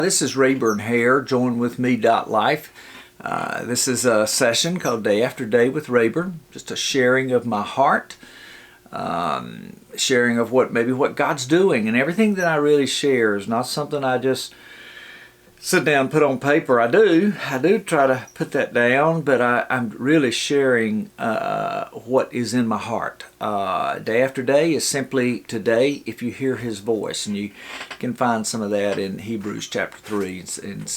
This is Rayburn Hare, join with me.life. This is a session called Day After Day with Rayburn, just a sharing of my heart, sharing of what God's doing, and everything that I really share is not something I just sit down and put on paper. I do try to put that down, but I'm really sharing what is in my heart. Day after day is simply today if you hear His voice, and you can find some of that in Hebrews chapter 3 and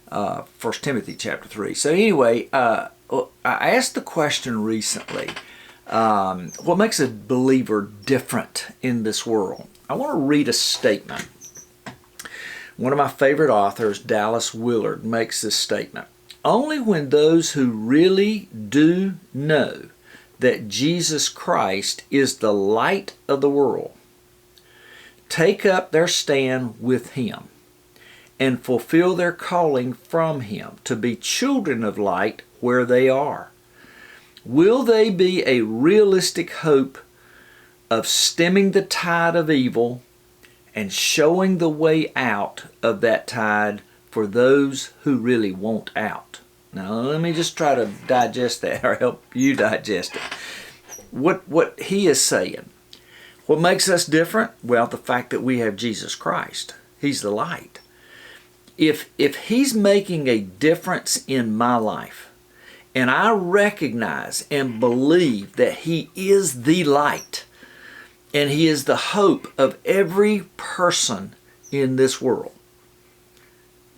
1 Timothy chapter 3. So anyway, I asked the question recently, what makes a believer different in this world? I want to read a statement. One of my favorite authors, Dallas Willard, makes this statement. Only when those who really do know that Jesus Christ is the light of the world take up their stand with Him and fulfill their calling from Him to be children of light where they are, will they be a realistic hope of stemming the tide of evil and showing the way out of that tide for those who really want out. Now let me just try to digest that, or help you digest it. What he is saying. What makes us different? Well, the fact that we have Jesus Christ. He's the light. If He's making a difference in my life, and I recognize and believe that He is the light, and He is the hope of every person in this world,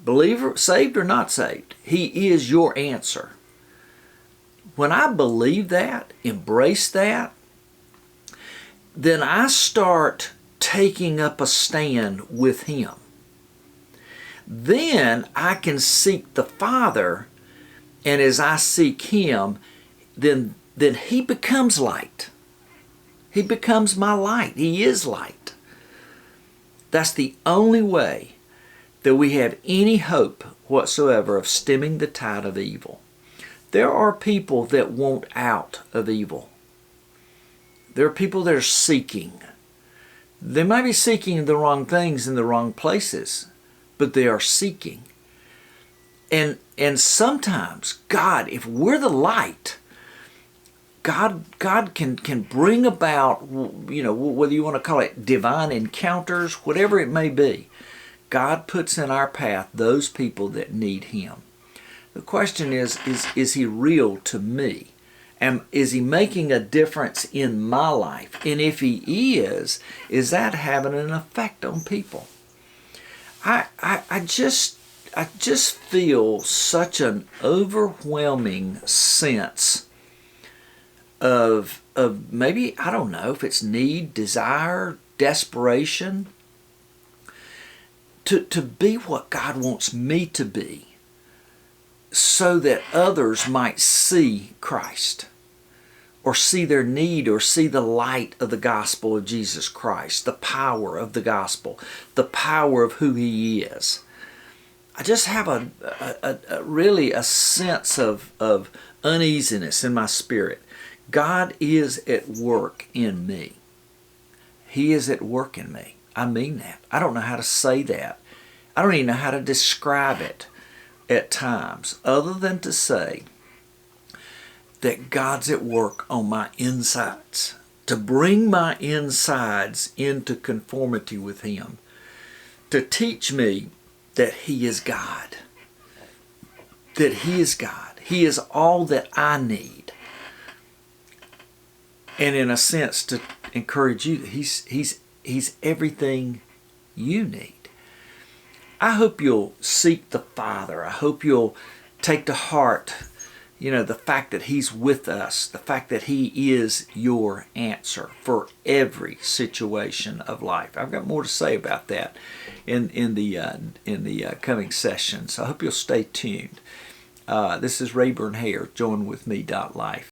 believer, saved or not saved, He is your answer. When I believe that, embrace that, then I start taking up a stand with Him. Then I can seek the Father, and as I seek Him, then He becomes light. He becomes my light. He is light. That's the only way that we have any hope whatsoever of stemming the tide of evil. There are people that want out of evil. There are people that are seeking. They might be seeking the wrong things in the wrong places, but they are seeking. And sometimes God, if we're the light, God can bring about, whether you want to call it divine encounters, whatever it may be. God puts in our path those people that need Him. The question is He real to me? Is He making a difference in my life? And if He is that having an effect on people? I just feel such an overwhelming sense of maybe, I don't know if it's need, desire, desperation to be what God wants me to be, so that others might see Christ, or see their need, or see the light of the gospel of Jesus Christ, the power of the gospel, the power of who He is. I just have really a sense of uneasiness in my spirit. God is at work in me. He is at work in me. I mean that. I don't know how to say that. I don't even know how to describe it at times, other than to say that God's at work on my insides, to bring my insides into conformity with Him, to teach me that He is God, that He is God. He is all that I need. And in a sense, to encourage you, He's everything you need. I hope you'll seek the Father. I hope you'll take to heart, the fact that He's with us, the fact that He is your answer for every situation of life. I've got more to say about that in the coming sessions. So I hope you'll stay tuned. This is Rayburn Hare. Join with me.life.